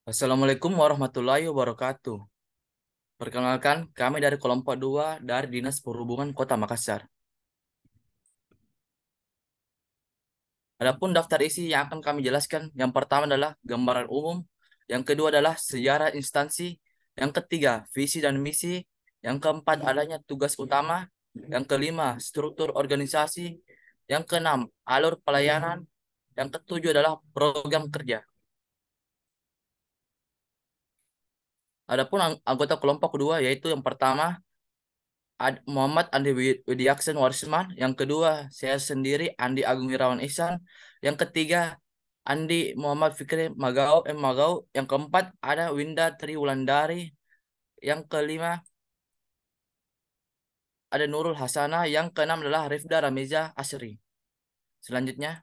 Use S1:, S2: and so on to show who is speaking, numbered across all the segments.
S1: Assalamualaikum warahmatullahi wabarakatuh. Perkenalkan, kami dari kelompok 2 dari Dinas Perhubungan Kota Makassar. Adapun daftar isi yang akan kami jelaskan, yang pertama adalah gambaran umum, yang kedua adalah sejarah instansi, yang ketiga visi dan misi, yang keempat adanya tugas utama, yang kelima struktur organisasi, yang keenam alur pelayanan, yang ketujuh adalah program kerja. Adapun anggota kelompok kedua yaitu yang pertama Muhammad Andi Widiaksen Warisman. Yang kedua, saya sendiri Andi Agung Irawan Ihsan. Yang ketiga, Andi Muhammad Fikri Magau. Yang keempat, ada Winda Tri Wulandari. Yang kelima, ada Nurul Hasana. Yang keenam adalah Rifda Ramiza Asri. Selanjutnya,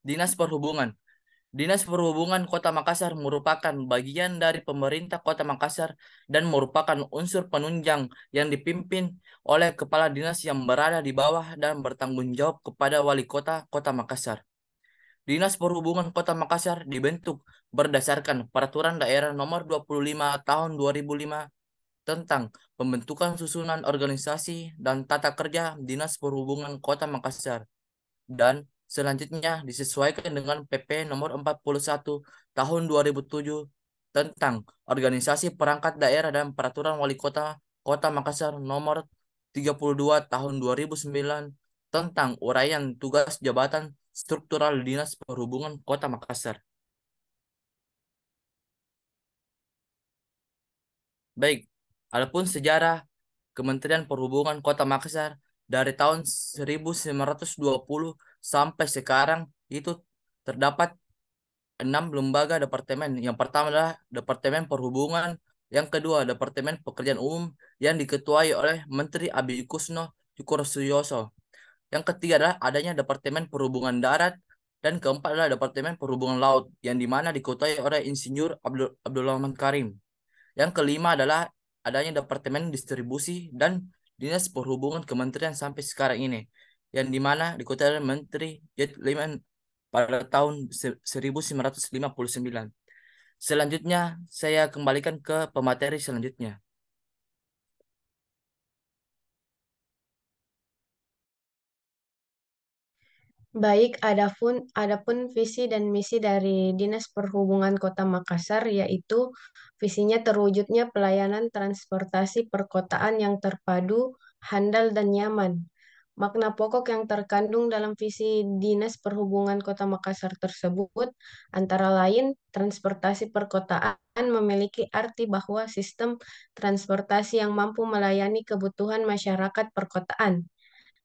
S1: Dinas Perhubungan. Dinas Perhubungan Kota Makassar merupakan bagian dari pemerintah Kota Makassar dan merupakan unsur penunjang yang dipimpin oleh kepala dinas yang berada di bawah dan bertanggung jawab kepada Wali Kota Kota Makassar. Dinas Perhubungan Kota Makassar dibentuk berdasarkan Peraturan Daerah Nomor 25 Tahun 2005 tentang pembentukan susunan organisasi dan tata kerja Dinas Perhubungan Kota Makassar dan selanjutnya disesuaikan dengan PP nomor 41 tahun 2007 tentang organisasi perangkat daerah dan peraturan wali kota Kota Makassar nomor 32 tahun 2009 tentang uraian tugas jabatan struktural Dinas Perhubungan Kota Makassar. Baik, adapun sejarah Kementerian Perhubungan Kota Makassar dari tahun 1920 sampai sekarang itu terdapat 6 lembaga departemen. Yang pertama adalah Departemen Perhubungan, yang kedua Departemen Pekerjaan Umum yang diketuai oleh Menteri Abi Kusno Syukursuyoso. Yang ketiga adalah adanya Departemen Perhubungan Darat dan keempat adalah Departemen Perhubungan Laut yang dimana diketuai oleh Insinyur Abdul Rahman Karim. Yang kelima adalah adanya Departemen Distribusi dan Dinas Perhubungan Kementerian sampai sekarang ini yang dimana diketuai oleh Menteri Jet Liman pada tahun 1959. Selanjutnya, saya kembalikan ke pemateri selanjutnya.
S2: Baik, adapun visi dan misi dari Dinas Perhubungan Kota Makassar yaitu visinya terwujudnya pelayanan transportasi perkotaan yang terpadu, handal dan nyaman. Makna pokok yang terkandung dalam visi Dinas Perhubungan Kota Makassar tersebut antara lain transportasi perkotaan memiliki arti bahwa sistem transportasi yang mampu melayani kebutuhan masyarakat perkotaan.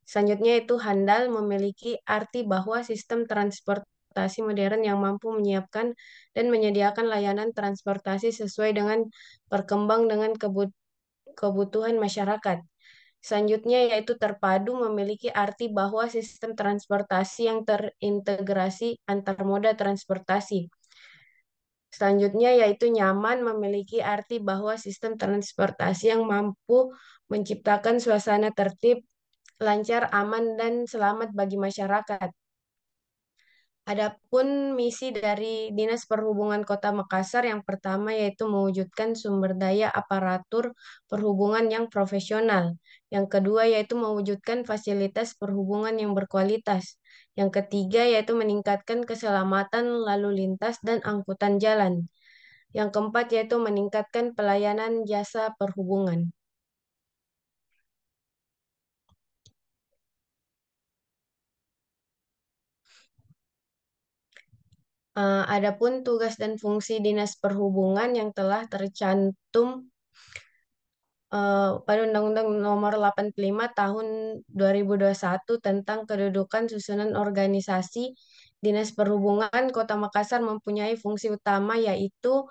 S2: Selanjutnya itu handal memiliki arti bahwa sistem transportasi modern yang mampu menyiapkan dan menyediakan layanan transportasi sesuai dengan kebutuhan masyarakat. Selanjutnya yaitu terpadu memiliki arti bahwa sistem transportasi yang terintegrasi antar moda transportasi. Selanjutnya yaitu nyaman memiliki arti bahwa sistem transportasi yang mampu menciptakan suasana tertib, lancar, aman, dan selamat bagi masyarakat. Adapun misi dari Dinas Perhubungan Kota Makassar yang pertama yaitu mewujudkan sumber daya aparatur perhubungan yang profesional. Yang kedua yaitu mewujudkan fasilitas perhubungan yang berkualitas. Yang ketiga yaitu meningkatkan keselamatan lalu lintas dan angkutan jalan. Yang keempat yaitu meningkatkan pelayanan jasa perhubungan. Adapun tugas dan fungsi Dinas Perhubungan yang telah tercantum pada Undang-Undang Nomor 85 Tahun 2021 tentang kedudukan susunan organisasi Dinas Perhubungan Kota Makassar mempunyai fungsi utama yaitu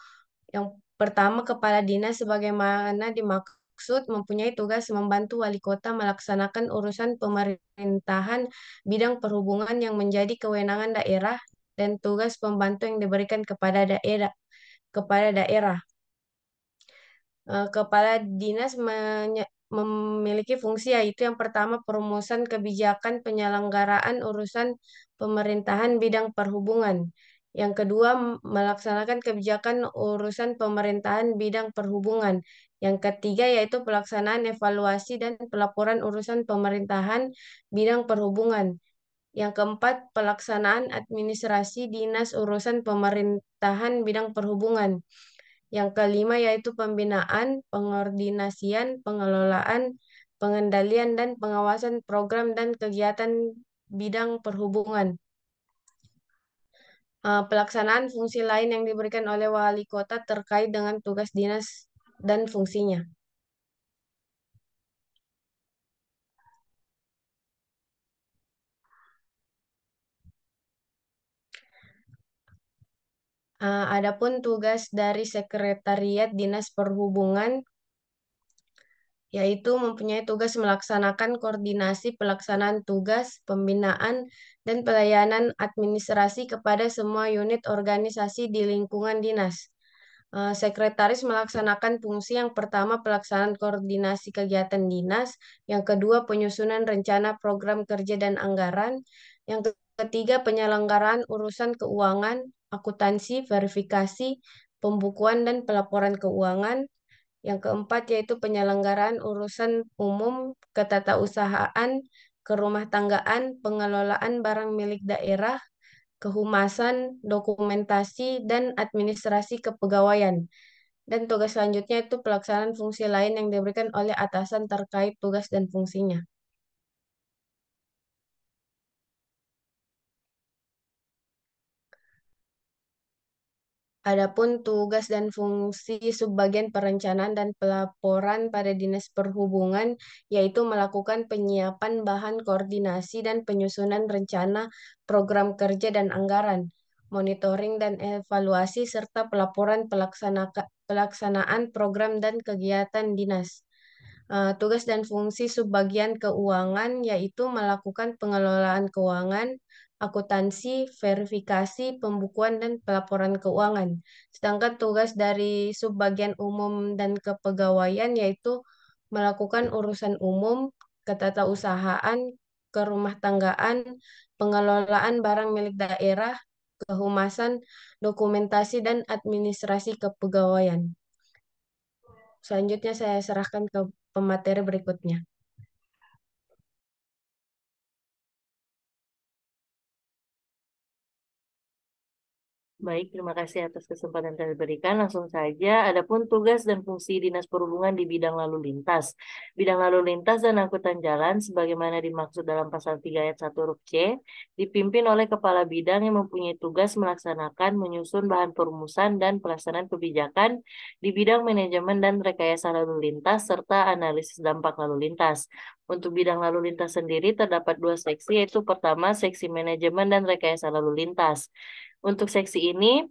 S2: yang pertama Kepala Dinas sebagaimana dimaksud mempunyai tugas membantu Wali Kota melaksanakan urusan pemerintahan bidang perhubungan yang menjadi kewenangan daerah dan tugas pembantu yang diberikan kepada daerah. Kepala dinas memiliki fungsi yaitu yang pertama perumusan kebijakan penyelenggaraan urusan pemerintahan bidang perhubungan. Yang kedua, melaksanakan kebijakan urusan pemerintahan bidang perhubungan. Yang ketiga yaitu pelaksanaan evaluasi dan pelaporan urusan pemerintahan bidang perhubungan. Yang keempat, pelaksanaan administrasi dinas urusan pemerintahan bidang perhubungan. Yang kelima yaitu pembinaan, pengordinasian, pengelolaan, pengendalian, dan pengawasan program dan kegiatan bidang perhubungan. Pelaksanaan fungsi lain yang diberikan oleh wali kota terkait dengan tugas dinas dan fungsinya. Adapun tugas dari Sekretariat Dinas Perhubungan yaitu mempunyai tugas melaksanakan koordinasi pelaksanaan tugas, pembinaan, dan pelayanan administrasi kepada semua unit organisasi di lingkungan dinas. Sekretaris melaksanakan fungsi yang pertama pelaksanaan koordinasi kegiatan dinas, yang kedua penyusunan rencana program kerja dan anggaran, yang ketiga penyelenggaraan urusan keuangan, akuntansi, verifikasi, pembukuan dan pelaporan keuangan, yang keempat yaitu penyelenggaraan urusan umum, ketatausahaan, kerumah tanggaan, pengelolaan barang milik daerah, kehumasan, dokumentasi, dan administrasi kepegawaian. Dan tugas selanjutnya itu pelaksanaan fungsi lain yang diberikan oleh atasan terkait tugas dan fungsinya. Adapun tugas dan fungsi subbagian perencanaan dan pelaporan pada Dinas Perhubungan yaitu melakukan penyiapan bahan koordinasi dan penyusunan rencana program kerja dan anggaran, monitoring dan evaluasi serta pelaporan pelaksanaan program dan kegiatan dinas. Tugas dan fungsi subbagian keuangan yaitu melakukan pengelolaan keuangan, akuntansi, verifikasi, pembukuan, dan pelaporan keuangan. Sedangkan tugas dari subbagian umum dan kepegawaian yaitu melakukan urusan umum, ketatausahaan, kerumah tanggaan, pengelolaan barang milik daerah, kehumasan, dokumentasi, dan administrasi kepegawaian. Selanjutnya saya serahkan ke pemateri berikutnya.
S3: Baik, terima kasih atas kesempatan yang diberikan. Langsung saja, adapun tugas dan fungsi Dinas Perhubungan di bidang lalu lintas. Bidang lalu lintas dan angkutan jalan, sebagaimana dimaksud dalam pasal 3 ayat 1 huruf C, dipimpin oleh kepala bidang yang mempunyai tugas melaksanakan, menyusun bahan perumusan dan pelaksanaan kebijakan di bidang manajemen dan rekayasa lalu lintas, serta analisis dampak lalu lintas. Untuk bidang lalu lintas sendiri terdapat dua seksi, yaitu pertama seksi manajemen dan rekayasa lalu lintas. Untuk seksi ini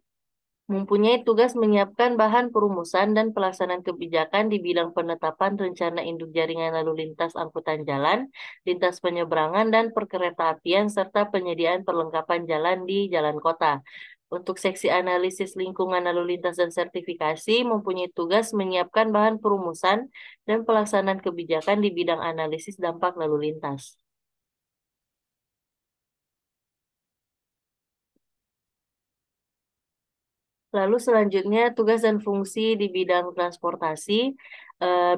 S3: mempunyai tugas menyiapkan bahan perumusan dan pelaksanaan kebijakan di bidang penetapan rencana induk jaringan lalu lintas angkutan jalan, lintas penyeberangan, dan perkeretaapian, serta penyediaan perlengkapan jalan di jalan kota. Untuk seksi analisis lingkungan lalu lintas dan sertifikasi mempunyai tugas menyiapkan bahan perumusan dan pelaksanaan kebijakan di bidang analisis dampak lalu lintas. Lalu selanjutnya tugas dan fungsi di bidang transportasi.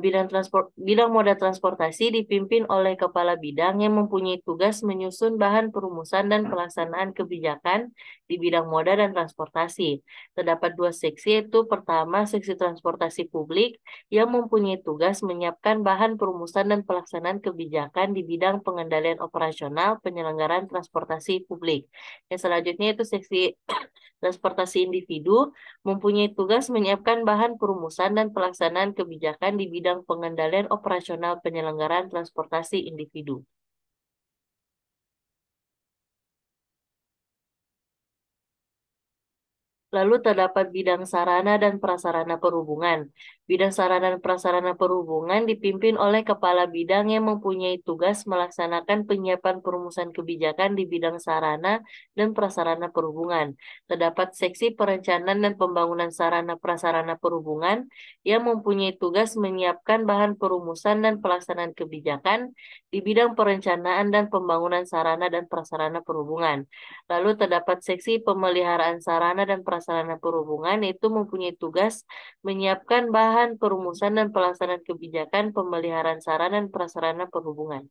S3: Bidang moda transportasi dipimpin oleh kepala bidang yang mempunyai tugas menyusun bahan perumusan dan pelaksanaan kebijakan di bidang moda dan transportasi. Terdapat dua seksi, yaitu pertama seksi transportasi publik yang mempunyai tugas menyiapkan bahan perumusan dan pelaksanaan kebijakan di bidang pengendalian operasional penyelenggaraan transportasi publik. Yang selanjutnya itu seksi transportasi individu mempunyai tugas menyiapkan bahan perumusan dan pelaksanaan kebijakan di bidang pengendalian operasional penyelenggaraan transportasi individu. Lalu terdapat bidang sarana dan prasarana perhubungan. Bidang sarana dan prasarana perhubungan dipimpin oleh kepala bidang yang mempunyai tugas melaksanakan penyiapan perumusan kebijakan di bidang sarana dan prasarana perhubungan. Terdapat seksi perencanaan dan pembangunan sarana prasarana perhubungan yang mempunyai tugas menyiapkan bahan perumusan dan pelaksanaan kebijakan di bidang perencanaan dan pembangunan sarana dan prasarana perhubungan. Lalu terdapat seksi pemeliharaan sarana dan prasarana perhubungan, yaitu mempunyai tugas menyiapkan bahan perumusan dan pelaksanaan kebijakan pemeliharaan sarana dan prasarana perhubungan.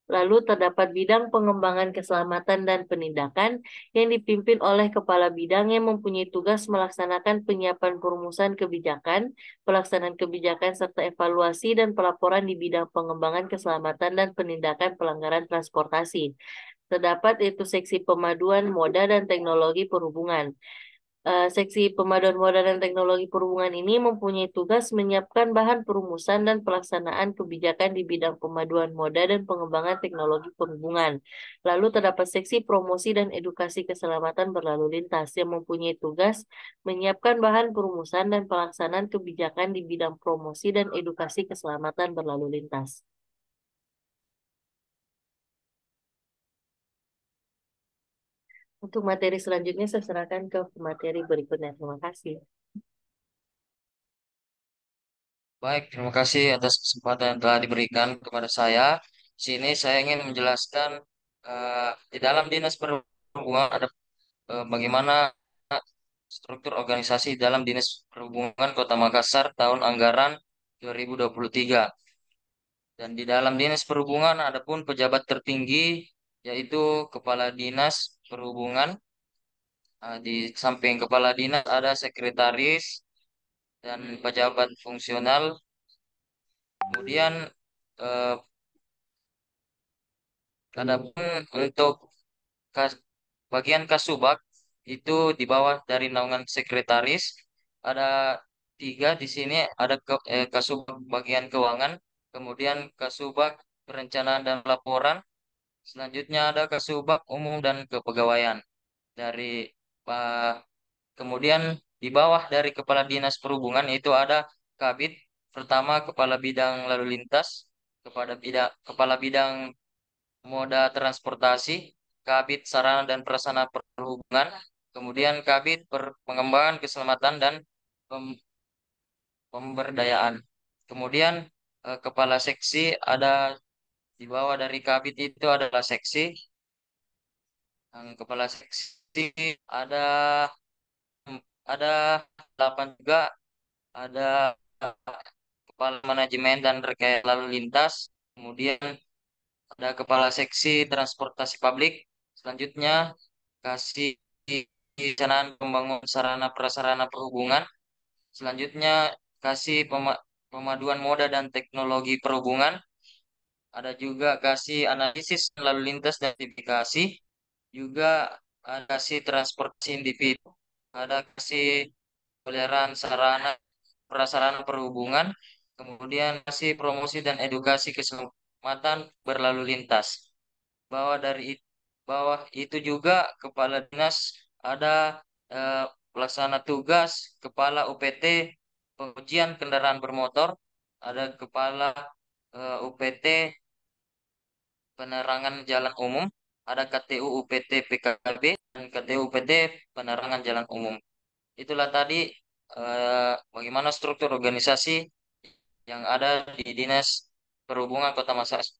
S3: Lalu terdapat bidang pengembangan keselamatan dan penindakan yang dipimpin oleh kepala bidang yang mempunyai tugas melaksanakan penyiapan perumusan kebijakan, pelaksanaan kebijakan serta evaluasi dan pelaporan di bidang pengembangan keselamatan dan penindakan pelanggaran transportasi. Terdapat itu seksi pemaduan moda dan teknologi perhubungan. Seksi pemaduan moda dan teknologi perhubungan ini mempunyai tugas menyiapkan bahan perumusan dan pelaksanaan kebijakan di bidang pemaduan moda dan pengembangan teknologi perhubungan. Lalu terdapat seksi promosi dan edukasi keselamatan berlalu lintas yang mempunyai tugas menyiapkan bahan perumusan dan pelaksanaan kebijakan di bidang promosi dan edukasi keselamatan berlalu lintas. Untuk materi selanjutnya saya serahkan ke materi berikutnya. Terima kasih.
S4: Baik, terima kasih atas kesempatan yang telah diberikan kepada saya. Di sini saya ingin menjelaskan di dalam Dinas Perhubungan ada bagaimana struktur organisasi dalam Dinas Perhubungan Kota Makassar tahun anggaran 2023. Dan di dalam Dinas Perhubungan ada pun pejabat tertinggi yaitu Kepala Dinas Perhubungan. Di samping Kepala Dinas ada sekretaris dan pejabat fungsional. Kemudian eh, adapun untuk kas- bagian Kasubag itu di bawah dari naungan sekretaris ada tiga di sini ada Kasubag bagian keuangan, kemudian Kasubag perencanaan dan laporan, selanjutnya ada Kasubag umum dan kepegawaian dari Pak. Kemudian di bawah dari Kepala Dinas Perhubungan itu ada Kabid, pertama Kepala Bidang Lalu Lintas, Kepala Bidang Moda Transportasi, Kabid Sarana dan Prasarana Perhubungan, kemudian Kabid Pengembangan Keselamatan dan Pem- Pemberdayaan. Kemudian Kepala Seksi ada di bawah dari Kabid itu adalah seksi. Yang Kepala Seksi ada ada 8 juga, ada Kepala Manajemen dan Rekayasa Lalu Lintas, kemudian ada Kepala Seksi Transportasi Publik, selanjutnya kasih perencanaan pembangunan sarana prasarana perhubungan, selanjutnya kasih pemaduan moda dan teknologi perhubungan, ada juga kasih analisis lalu lintas dan identifikasi, juga ada kasih transportasi individu, ada kasih peliharaan sarana prasarana perhubungan, kemudian kasih promosi dan edukasi keselamatan berlalu lintas. Bawah dari bawah itu juga kepala dinas ada pelaksana tugas, kepala UPT pengujian kendaraan bermotor, ada kepala UPT penerangan jalan umum, ada KTU UPT PKB dan KTU UPT penerangan jalan umum. Itulah tadi bagaimana struktur organisasi yang ada di Dinas Perhubungan Kota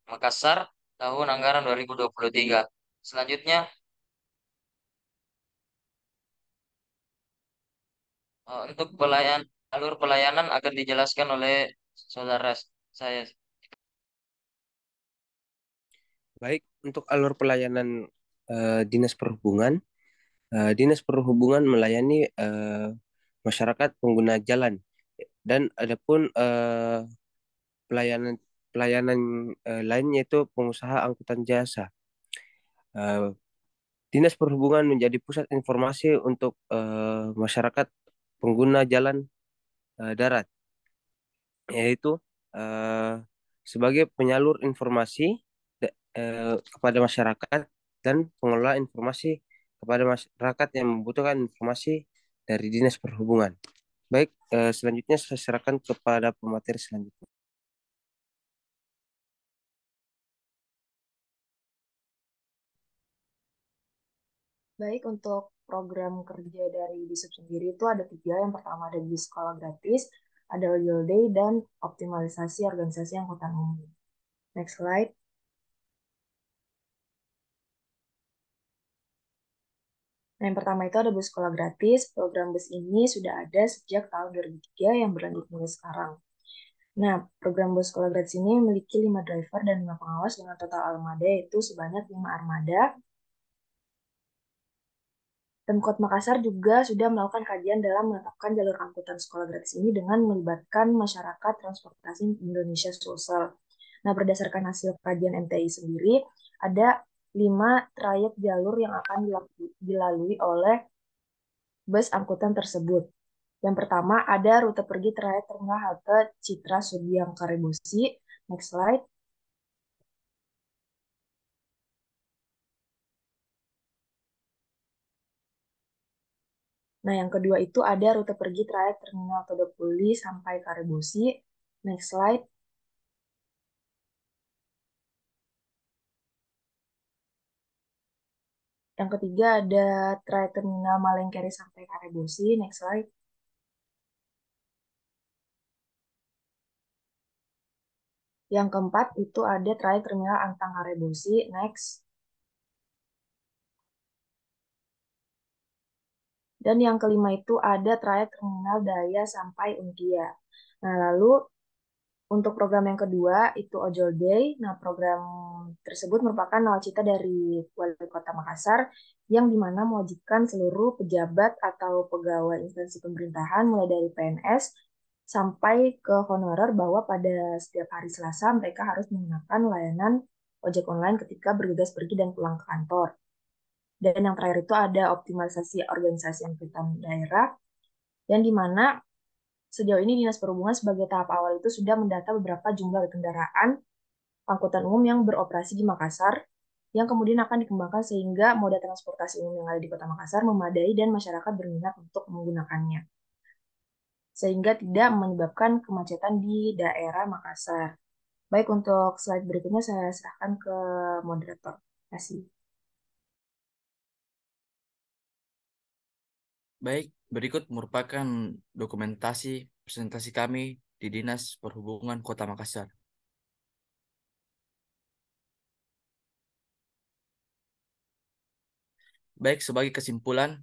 S4: Makassar tahun anggaran 2023. Selanjutnya, untuk alur pelayanan akan dijelaskan oleh saudara saya.
S5: Baik, untuk alur pelayanan Dinas Perhubungan, Dinas Perhubungan melayani masyarakat pengguna jalan dan adapun pelayanan pelayanan lain yaitu pengusaha angkutan jasa. Eh, Dinas Perhubungan menjadi pusat informasi untuk masyarakat pengguna jalan darat, yaitu eh, sebagai penyalur informasi kepada masyarakat dan pengelola informasi kepada masyarakat yang membutuhkan informasi dari Dinas Perhubungan. Baik, selanjutnya saya serahkan kepada pemateri selanjutnya.
S6: Baik, untuk program kerja dari Disub sendiri itu ada 3. Yang pertama ada di sekolah gratis, ada Ojol Day, dan optimalisasi organisasi angkutan umum. Next slide. Nah, yang pertama itu ada bus sekolah gratis. Program bus ini sudah ada sejak tahun 2003 yang berlanjut hingga sekarang. Nah, program bus sekolah gratis ini memiliki 5 driver dan 5 pengawas dengan total armada yaitu sebanyak 5 armada. Pemkot Makassar juga sudah melakukan kajian dalam menetapkan jalur angkutan sekolah gratis ini dengan melibatkan masyarakat transportasi Indonesia Sulsel. Nah, berdasarkan hasil kajian MTI sendiri, ada 5 trayek jalur yang akan dilalui oleh bus angkutan tersebut. Yang pertama ada rute pergi trayek terminal halte Citra Sudiang Karebosi. Next slide. Nah, yang kedua itu ada rute pergi trayek terminal Todopuli sampai Karebosi. Next slide. Yang ketiga ada trayek terminal Malengkeri sampai Karebosi. Next slide. Yang keempat itu ada trayek terminal Antang Karebosi. Next. Dan yang kelima itu ada trayek terminal Daya sampai Untia. Nah, lalu untuk program yang kedua itu Ojol Day. Nah, program tersebut merupakan nawacita dari Wali Kota Makassar yang dimana mewajibkan seluruh pejabat atau pegawai instansi pemerintahan mulai dari PNS sampai ke honorer bahwa pada setiap hari Selasa mereka harus menggunakan layanan ojek online ketika bergegas pergi dan pulang ke kantor. Dan yang terakhir itu ada optimalisasi organisasi angkutan daerah dan di mana sejauh ini Dinas Perhubungan sebagai tahap awal itu sudah mendata beberapa jumlah kendaraan angkutan umum yang beroperasi di Makassar yang kemudian akan dikembangkan sehingga moda transportasi umum yang ada di Kota Makassar memadai dan masyarakat berminat untuk menggunakannya. Sehingga tidak menyebabkan kemacetan di daerah Makassar. Baik, untuk slide berikutnya saya serahkan ke moderator. Terima kasih.
S1: Baik, berikut merupakan dokumentasi presentasi kami di Dinas Perhubungan Kota Makassar. Baik, sebagai kesimpulan,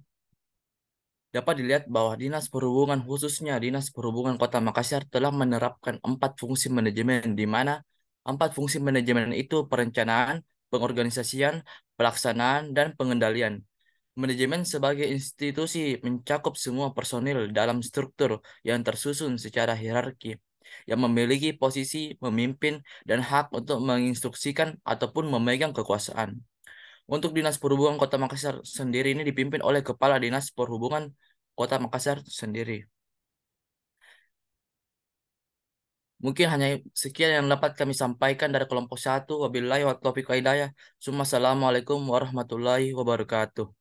S1: dapat dilihat bahwa Dinas Perhubungan khususnya Dinas Perhubungan Kota Makassar telah menerapkan 4 fungsi manajemen, di mana 4 fungsi manajemen itu perencanaan, pengorganisasian, pelaksanaan, dan pengendalian. Manajemen sebagai institusi mencakup semua personil dalam struktur yang tersusun secara hierarki, yang memiliki posisi memimpin dan hak untuk menginstruksikan ataupun memegang kekuasaan. Untuk Dinas Perhubungan Kota Makassar sendiri ini dipimpin oleh Kepala Dinas Perhubungan Kota Makassar sendiri. Mungkin hanya sekian yang dapat kami sampaikan dari kelompok 1. Wabillahi wa taufiq wa hidayah. Assalamualaikum warahmatullahi wabarakatuh.